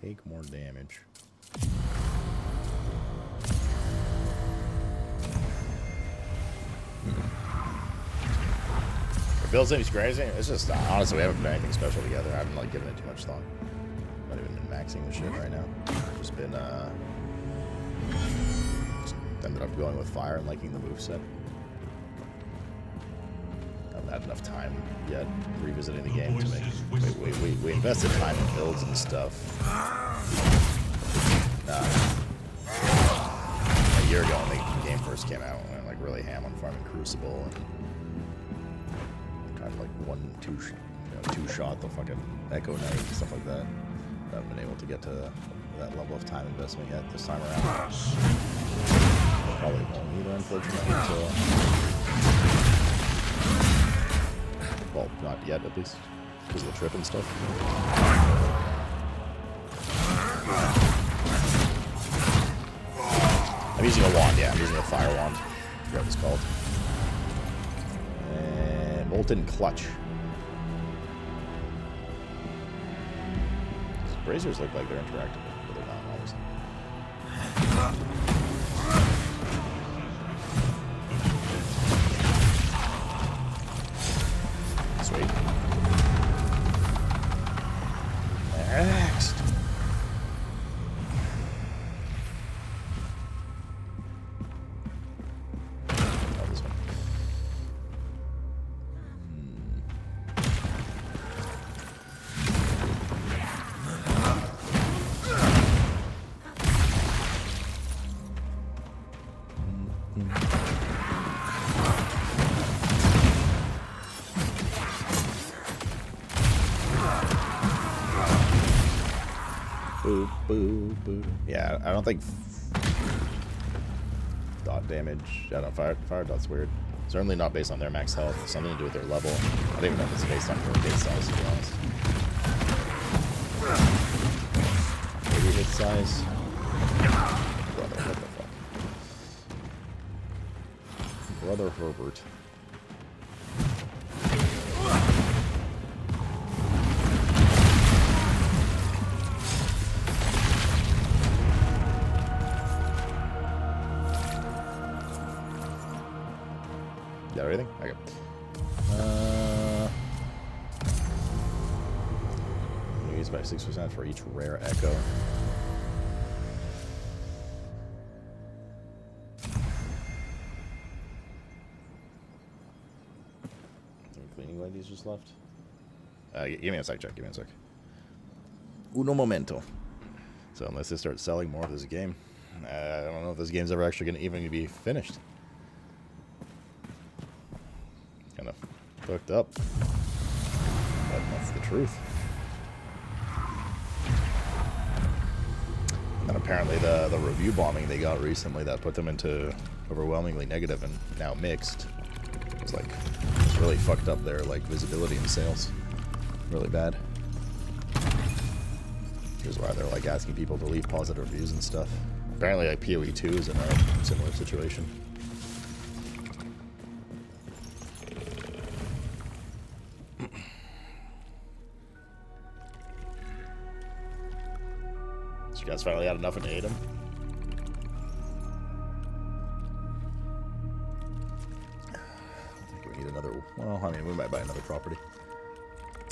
take more damage. The build seems crazy. It's just, honestly, we haven't put anything special together. I haven't, like, given it too much thought. Not even been maxing the shit right now. Just been, just ended up going with fire and liking the moveset. Haven't had enough time yet revisiting the game to make... We invested time in builds and stuff. A year ago when the game first came out, we went, like, really ham on farming Crucible and kind of like two-shot the fucking Echo Knight, stuff like that. I haven't been able to get to that level of time investment yet this time around. Probably won't either, unfortunately. So, well, not yet, at least, because of the trip and stuff. I'm using a wand, yeah. I'm using a fire wand. I forgot what it's called. And Molten Clutch. These braziers look like they're interactive, but they're not always. Sweet. Next. Boo, boo, boo. Yeah, I don't think dot damage. I don't know, fire dot's weird. Certainly not based on their max health. It's something to do with their level. I don't even know if it's based on your base size, to be honest. Maybe hit size. Brother, what the fuck? Brother Herbert. Got everything? Okay. Use by 6% for each rare echo. Cleaning ladies just left. Give me a sec, Chuck. Give me a sec. Uno momento. So unless they start selling more of this game, I don't know if this game's ever actually going to even be finished. Kind of fucked up, but that's the truth. And apparently the review bombing they got recently that put them into overwhelmingly negative and now mixed was like, it's really fucked up their like visibility and sales. Really bad. Here's why they're like asking people to leave positive reviews and stuff. Apparently like PoE 2 is in a similar situation. You guys finally had enough and ate them? I think we need another... Well, I mean, we might buy another property.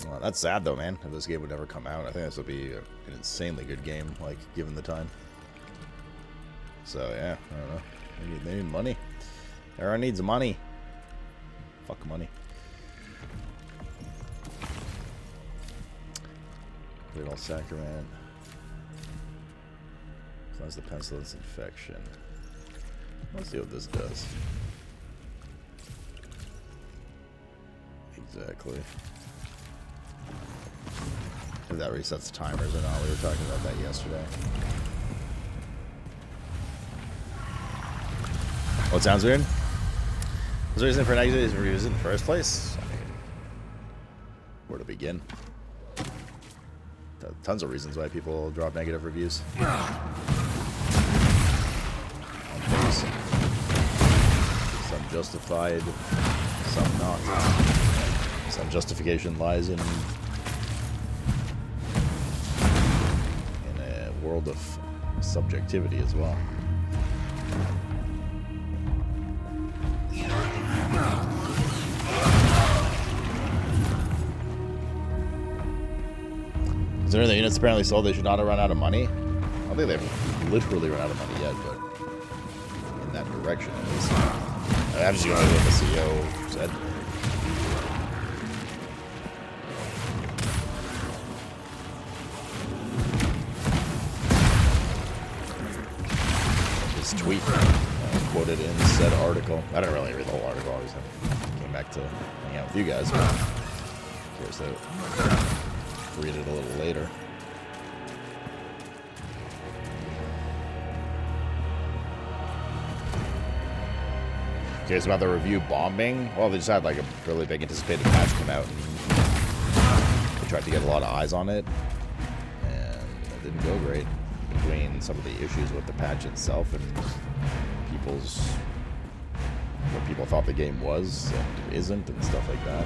Well, that's sad, though, man. If this game would never come out, I think this would be an insanely good game, like, given the time. So, yeah, I don't know. They need money. Everyone needs money. Fuck money. Little Sacrament. Cleanse the pestilence infection. Let's see what this does. Exactly. If that resets timers or not, we were talking about that yesterday. What sounds weird? What's the reason for negative reviews in the first place? I mean, where to begin? Tons of reasons why people drop negative reviews. Some justified, some not. Some justification lies in world of subjectivity as well. Considering the units apparently sold, they should not have run out of money. I don't think they've literally run out of money yet, but in that direction at least. I'm just going to do what the CEO said. His tweet quoted in said article. I didn't really read the whole article. I just came back to hang out with you guys, but curious to read it a little later. Curious about the review bombing. Well, they just had like a really big anticipated patch come out, and they tried to get a lot of eyes on it, and it didn't go great. Between some of the issues with the patch itself and what people thought the game was and isn't, and stuff like that.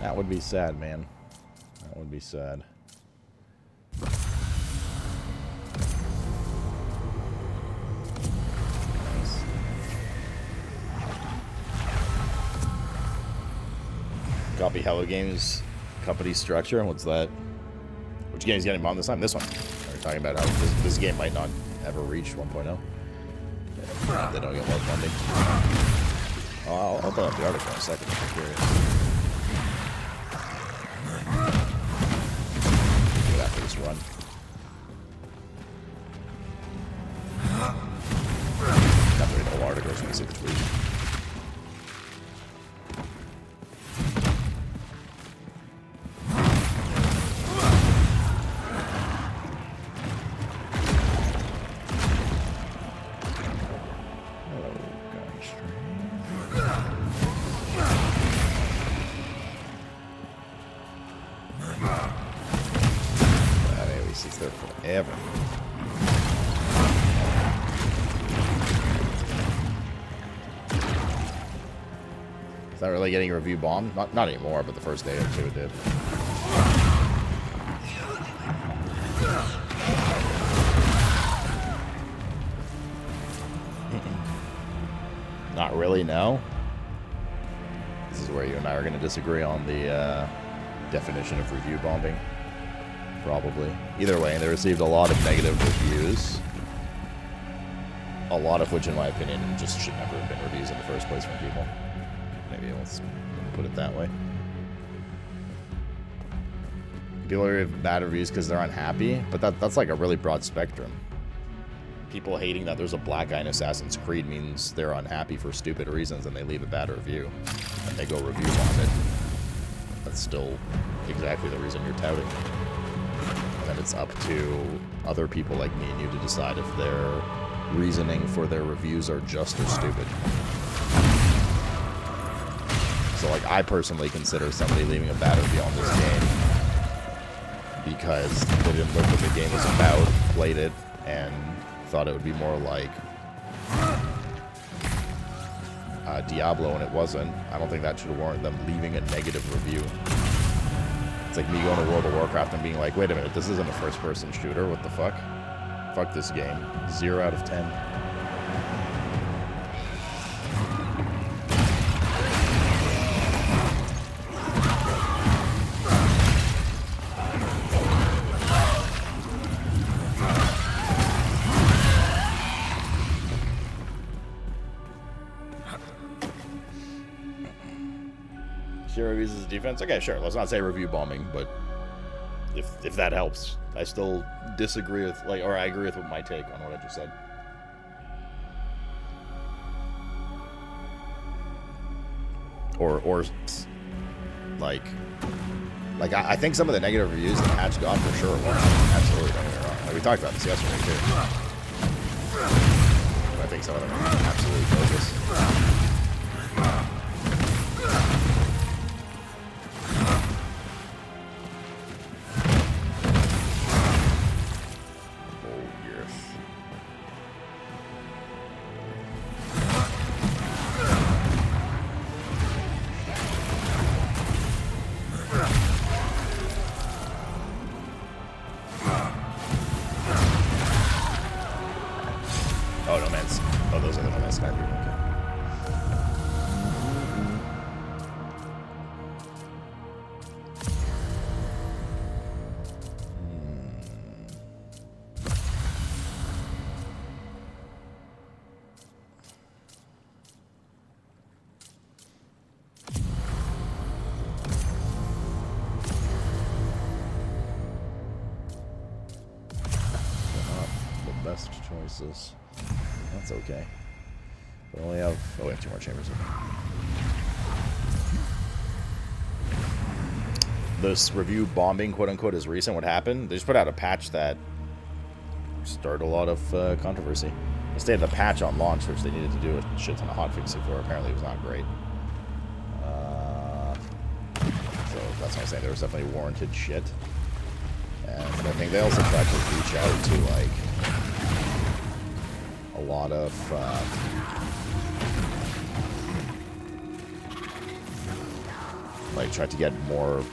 That would be sad, man. That would be sad. Nice. Copy Hello Games company structure. What's that? Which game is getting bombed this time? This one. We're talking about how this game might not ever reach 1.0. They don't get more funding. Oh, I'll open up the article in a second. I'm curious. After this run. Not reading the whole article, so I can see the tweet. Sits there forever. Is that really getting a review bomb? Not anymore, but the first day or two it did. Not really, no. This is where you and I are going to disagree on the definition of review bombing. Probably. Either way, they received a lot of negative reviews. A lot of which, in my opinion, just should never have been reviews in the first place from people. Maybe let's put it that way. People have bad reviews because they're unhappy, but that's like a really broad spectrum. People hating that there's a black guy in Assassin's Creed means they're unhappy for stupid reasons and they leave a bad review. And they go review bomb it. That's still exactly the reason you're touting. And then it's up to other people like me and you to decide if their reasoning for their reviews are just or stupid. So, like, I personally consider somebody leaving a bad review on this game because they didn't look what the game was about, played it, and thought it would be more like Diablo, and it wasn't. I don't think that should warrant them leaving a negative review. It's like me going to World of Warcraft and being like, wait a minute, this isn't a first-person shooter, what the fuck? Fuck this game. 0 out of 10. Share reviews as a defense? Okay, sure. Let's not say review bombing, but if that helps. I still disagree with, like, or I agree with my take on what I just said. Or like I think some of the negative reviews that Hatch got for sure were absolutely, don't get me wrong. Like, we talked about this yesterday too. But I think some of them are absolutely bogus. choices. That's okay. We only have... Oh, we have 2 more chambers. This review bombing, quote-unquote, is recent. What happened? They just put out a patch that started a lot of controversy. They stated the patch on launch, which they needed to do a shit ton of hotfixing for. Apparently it was not great. So that's what I'm saying. There was definitely warranted shit. And I think they also tried to reach out to, like, a lot of... like, tried to get more,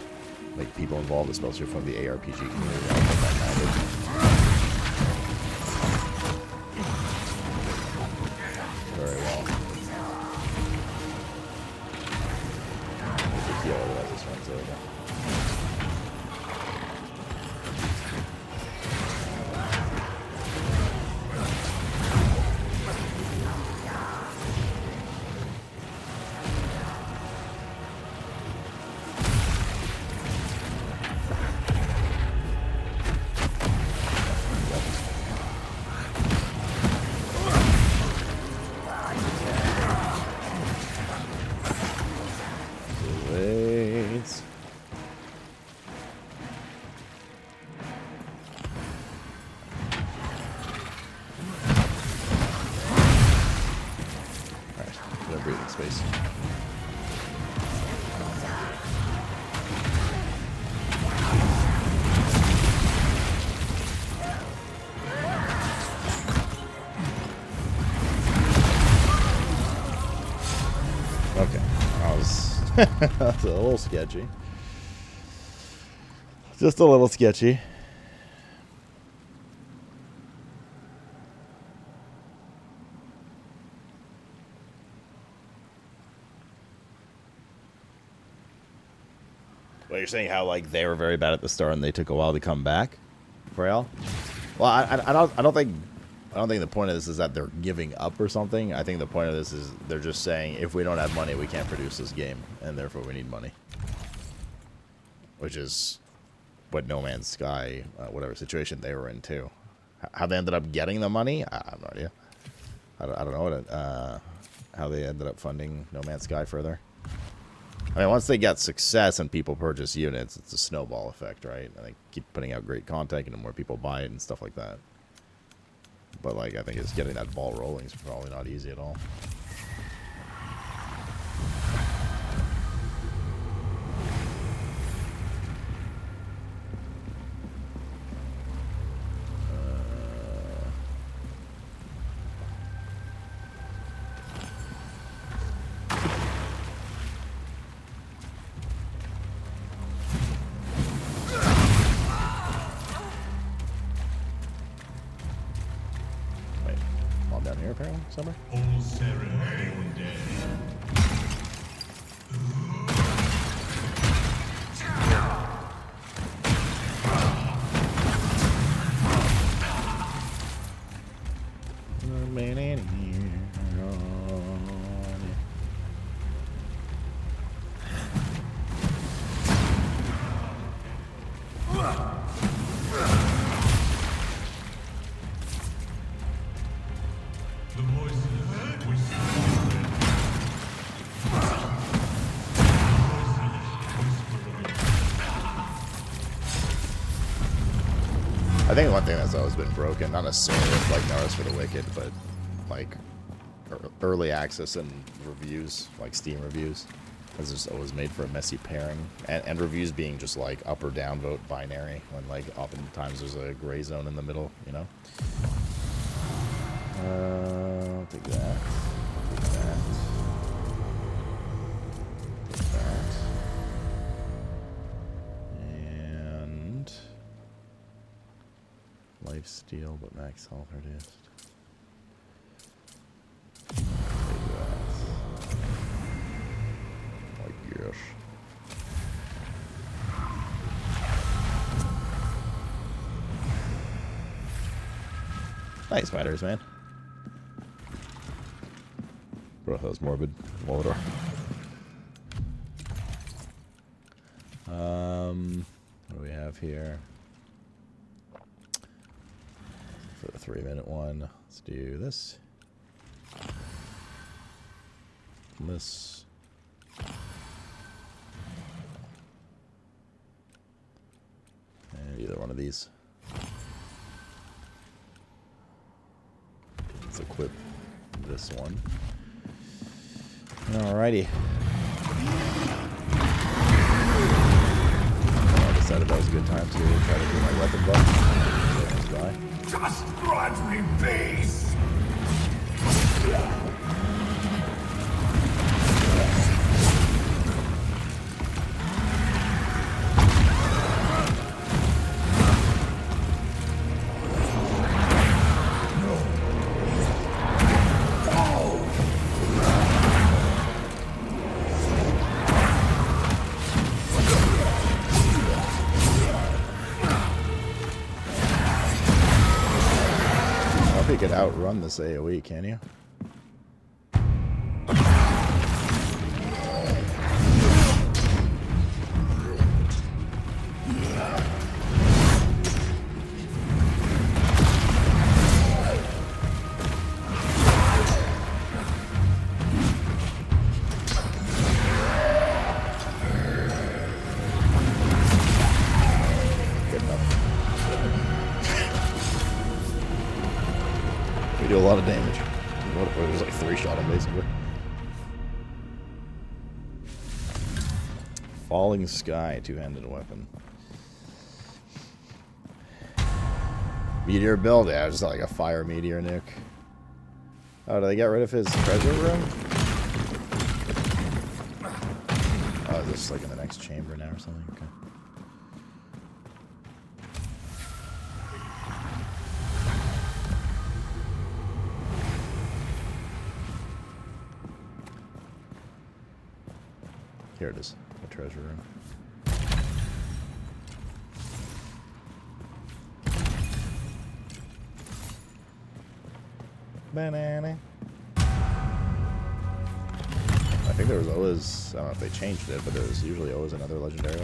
like, people involved, especially from the ARPG community. I don't think that mattered. Very well. There's a heal, otherwise this one's over. That's a little sketchy. Just a little sketchy. Well, you're saying how, like, they were very bad at the start and they took a while to come back, Frail? Well, I don't think the point of this is that they're giving up or something. I think the point of this is they're just saying, if we don't have money, we can't produce this game, and therefore we need money. Which is what No Man's Sky, whatever situation they were in, too. How they ended up getting the money? I have no idea. I don't know what how they ended up funding No Man's Sky further. I mean, once they get success and people purchase units, it's a snowball effect, right? And they keep putting out great content and more people buy it and stuff like that. But, like, I think it's getting that ball rolling is probably not easy at all. Somewhere? I think one thing that's always been broken, not necessarily with, like, Naruto for the Wicked, but, like, early access and reviews, like Steam reviews, has just always made for a messy pairing. And reviews being just, like, up or down vote binary, when, like, oftentimes there's a gray zone in the middle, you know? I'll take that. Take that. Take that. And... life steal, but max health reduced. Take that. I guess. Nice spiders, man. Bro, that was morbid. Molotov. What do we have here? For the 3-minute one. Let's do this. This. And either one of these. Let's equip this one. Alrighty. I decided that was a good time to try to do my weapon buff. Just grant me peace! You could outrun this AoE, can you? Do a lot of damage. What if it was like 3-shot him basically? Falling Sky, two-handed weapon. Meteor build, yeah, just like a fire meteor nuke. Oh, did they get rid of his treasure room? Oh, is this like in the next chamber now or something? Okay. Here it is, the treasure room. Banana. I think there was always, I don't know if they changed it, but there was usually always another legendary.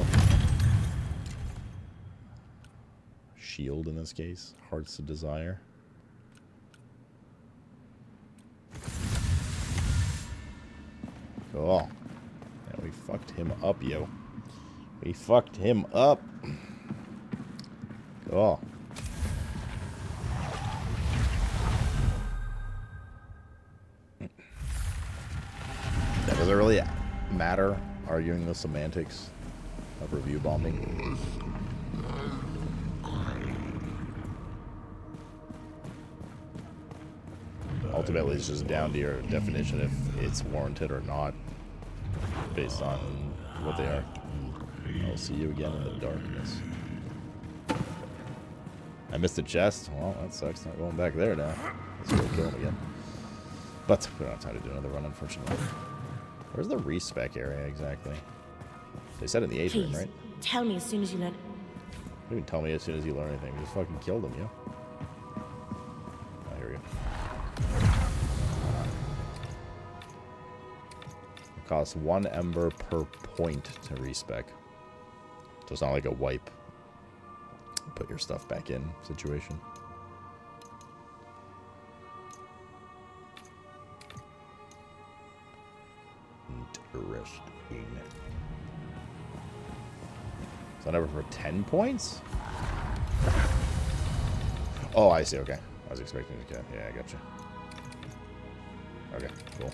Shield in this case, Hearts of Desire. Cool. Yeah, we fucked him up, yo. We fucked him up. Cool. That doesn't really matter, arguing the semantics of review bombing. Ultimately, it's just down to your definition if it's warranted or not, based on what they are. I'll see you again in the darkness. I missed a chest. Well, that sucks. Not going back there now. Let's go kill him again. But we don't have time to do another run, unfortunately. Where's the respec area exactly? They said in the atrium, right? Tell me as soon as you learn. Don't even tell me as soon as you learn anything. We just fucking killed him, yo. Oh, here we go. It costs 1 ember per point to respec. So it's not like a wipe. Put your stuff back in situation. Interesting. Is that ever for 10 points? Oh, I see. Okay. I was expecting to get. Yeah, I gotcha. Okay, cool.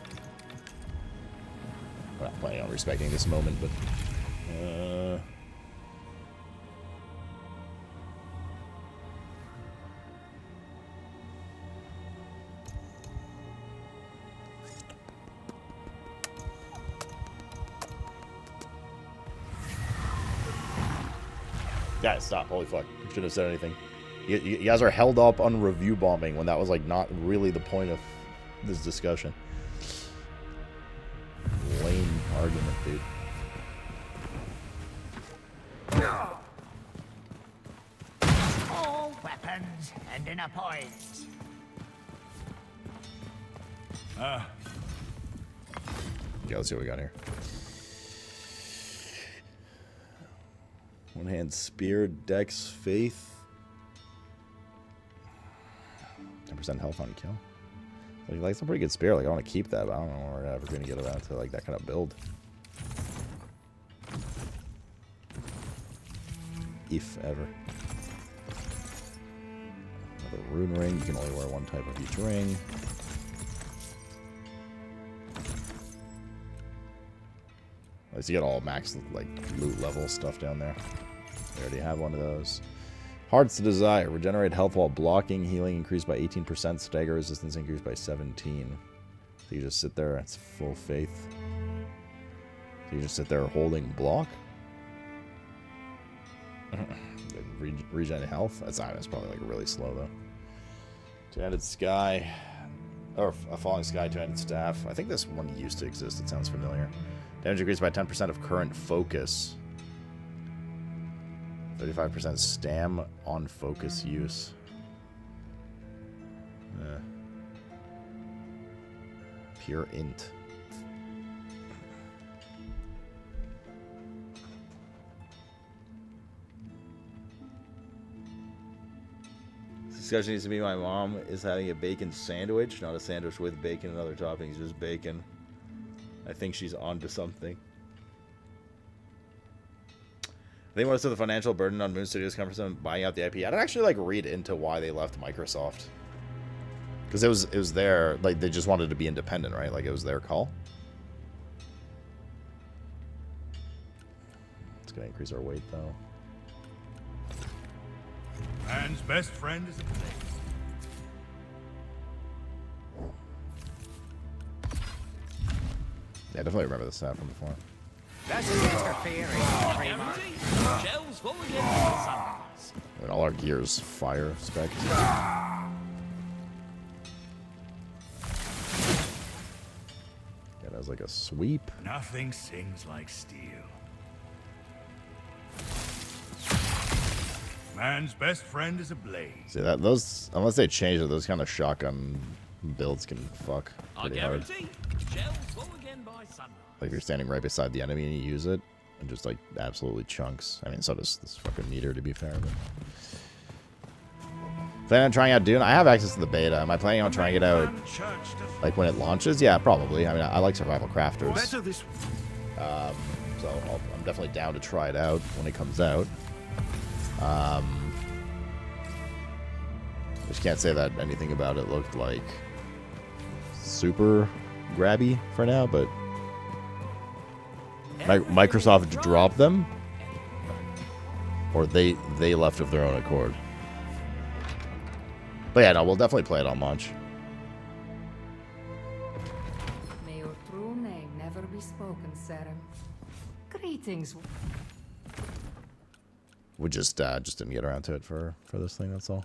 I'm not planning on respecting this moment, but. Guys, stop. Holy fuck. I shouldn't have said anything. You guys are held up on review bombing when that was like not really the point of this discussion. Lame argument, dude. All weapons end in a point. Yeah, let's see what we got here. One hand spear, dex, faith. 10% 15% health on kill. Like that's a pretty good spear. Like I want to keep that, but I don't know when we're ever going to get around to like that kind of build. If ever. Another rune ring. You can only wear one type of each ring. At least you get all max like loot level stuff down there. We already have one of those. Heart's Desire. Regenerate health while blocking. Healing increased by 18%. Stagger resistance increased by 17. So you just sit there. It's full faith. So you just sit there holding block. Regen health. That's probably like really slow though. Two-handed sky. Or a falling sky, two-handed staff. I think this one used to exist. It sounds familiar. Damage increased by 10% of current focus. 35% stam on focus use. Pure int. This discussion needs to be my mom is having a bacon sandwich, not a sandwich with bacon and other toppings, just bacon. I think she's onto something. I think most of the financial burden on Moon Studios comes from buying out the IP. I don't actually like read into why they left Microsoft, because it was their, like, they just wanted to be independent, right? Like it was their call. It's gonna increase our weight though. Man's best friend is a blade. Yeah, I definitely remember this stat from before. That's an interfering. Shells full again for the sunrise. I mean, all our gears fire spec. That has like a sweep. Nothing sings like steel. Man's best friend is a blade. See that those, unless they change it, those kind of shotgun builds can fuck pretty hard. Shells full again by sunrise. Like if you're standing right beside the enemy and you use it, and just like absolutely chunks. I mean, so does this fucking meter, to be fair. But planning on trying out Dune. I have access to the beta. Am I planning on trying it out like when it launches? Yeah, probably. I mean, I like survival crafters. So I'm definitely down to try it out when it comes out. Just can't say that anything about it looked like super grabby for now, but Microsoft dropped them, or they left of their own accord. But yeah, no, we'll definitely play it on launch. May your true name never be spoken, Sarah. Greetings. We just didn't get around to it for this thing. That's all.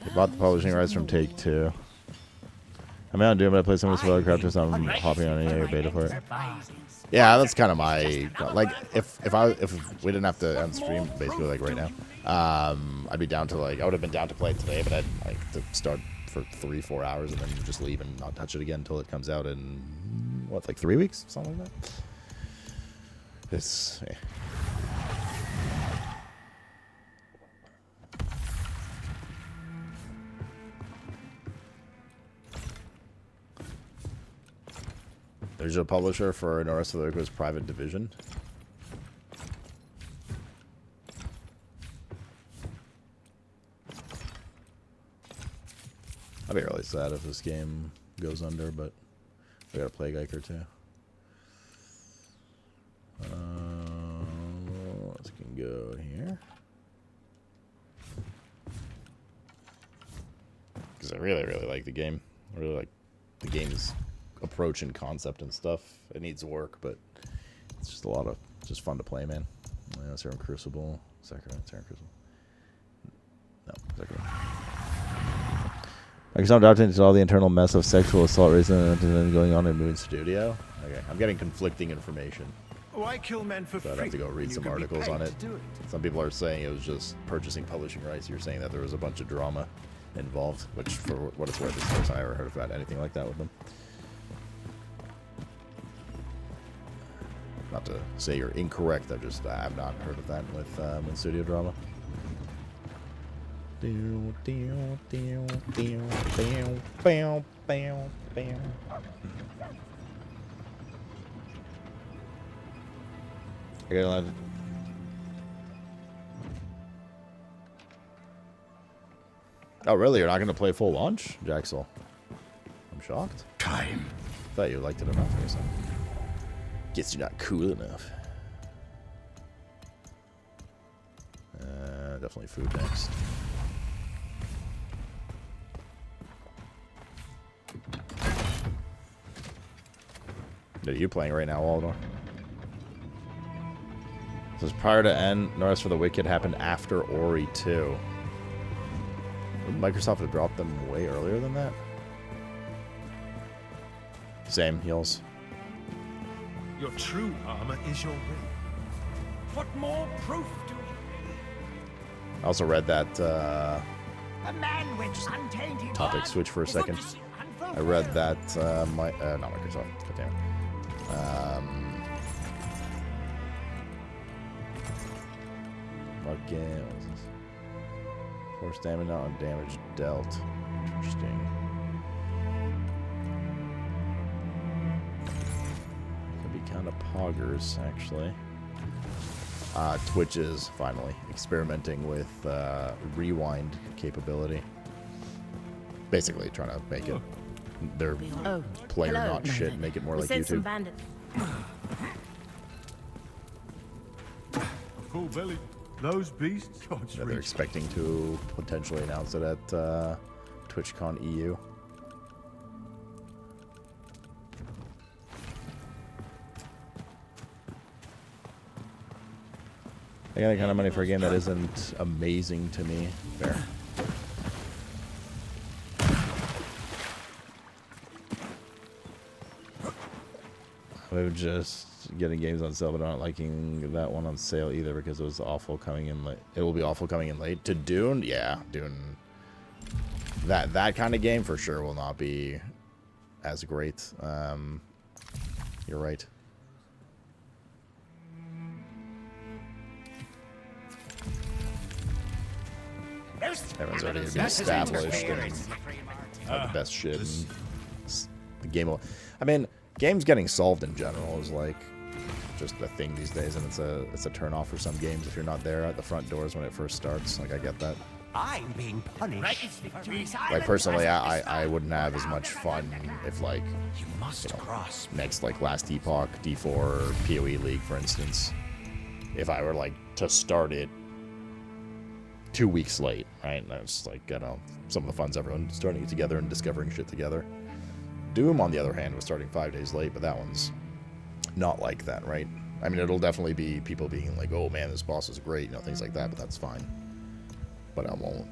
We bought the publishing rights from Take-Two. I mean, I'm doing, but I play some of the Survival Crafters. I'm hopping on any beta for it. Yeah, that's kind of my, like, if we didn't have to end stream basically like right now, I'd be down to, like, I would have been down to play it today, but I'd like to start for 3-4 hours and then just leave and not touch it again until it comes out in what, like 3 weeks, something like that. It's. Yeah. There's a publisher for Norris of the Liquid's private division. I'd be really sad if this game goes under, but we got a Plague Iker too. Let's go here. Because I really, really like the game. I really like the game's approach and concept and stuff. It needs work, but it's just a lot of just fun to play, man. Yeah, Serum Crucible, Serum Crucible. No, Serum. Microsoft adopted into all the internal mess of sexual assault racism going on in Moon Studio. Okay, I'm getting conflicting information. Why kill men for So I'd have to go read some articles on it. Some people are saying it was just purchasing publishing rights. You're saying that there was a bunch of drama involved, which, for what it's worth, is the first time I ever heard about anything like that with them. not to say you're incorrect. I've not heard of that with studio drama. I gotta let. Oh, really? You're not going to play full launch, Jaxel? I'm shocked. Time. Thought you liked it enough or something. Guess you're not cool enough. Definitely food next. What are you playing right now, Waldor? It says prior to end, No Rest for the Wicked happened after Ori 2. Would Microsoft have dropped them way earlier than that? Same, heals. Your true armor is your ring. What more proof do you need? I also read that A man with untainted topic blood switch for a is not second. to see I read that not Microsoft. God damn it. Fucking what is this? Force stamina on damage dealt. Interesting. Could be kind of poggers, actually. Twitch is finally experimenting with rewind capability. Basically trying to make it their player hello, not shit, make it more We like sent some YouTube. bandits. Full belly. Those beasts? Oh, it's Yeah, they're expecting to potentially announce it at TwitchCon EU. I got that kind of money for a game that isn't amazing to me. Fair. I'm just getting games on sale, but I'm not liking that one on sale either because it was awful coming in late. It will be awful coming in late. To Dune, yeah, Dune. That kind of game for sure will not be as great. You're right. Everyone's already gonna be established and have the best shit. And the game will. I mean, games getting solved in general is like just a thing these days, and it's a turnoff for some games if you're not there at the front doors when it first starts. Like I get that. I'm being punished. Like personally, I wouldn't have as much fun if like You must cross. next like Last Epoch, D4, or PoE League, for instance, if I were like to start it 2 weeks late, right? And that's like, you know, some of the fun's everyone starting it together and discovering shit together. Doom, on the other hand, was starting 5 days late, but that one's not like that, right? I mean, it'll definitely be people being like, oh man, this boss is great, you know, things like that, but that's fine. But I won't,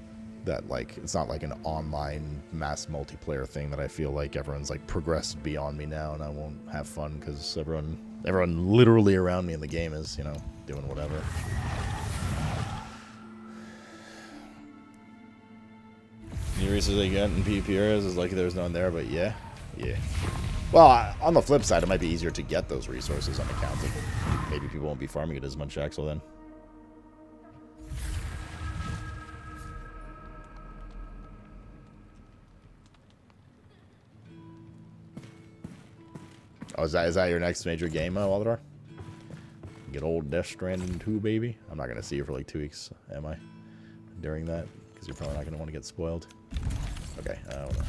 that like, it's not like an online mass multiplayer thing that I feel like everyone's like progressed beyond me now, and I won't have fun because everyone literally around me in the game is, you know, doing whatever. New resources they get in PvP areas is like there's none there, but yeah. Well, on the flip side, it might be easier to get those resources on account of maybe people won't be farming it as much, Axel, then. Oh, is that your next major game, Waldemar? Get old Death Stranding 2, baby. I'm not gonna see you for like 2 weeks, am I? During that, because you're probably not gonna want to get spoiled. Okay, hold on.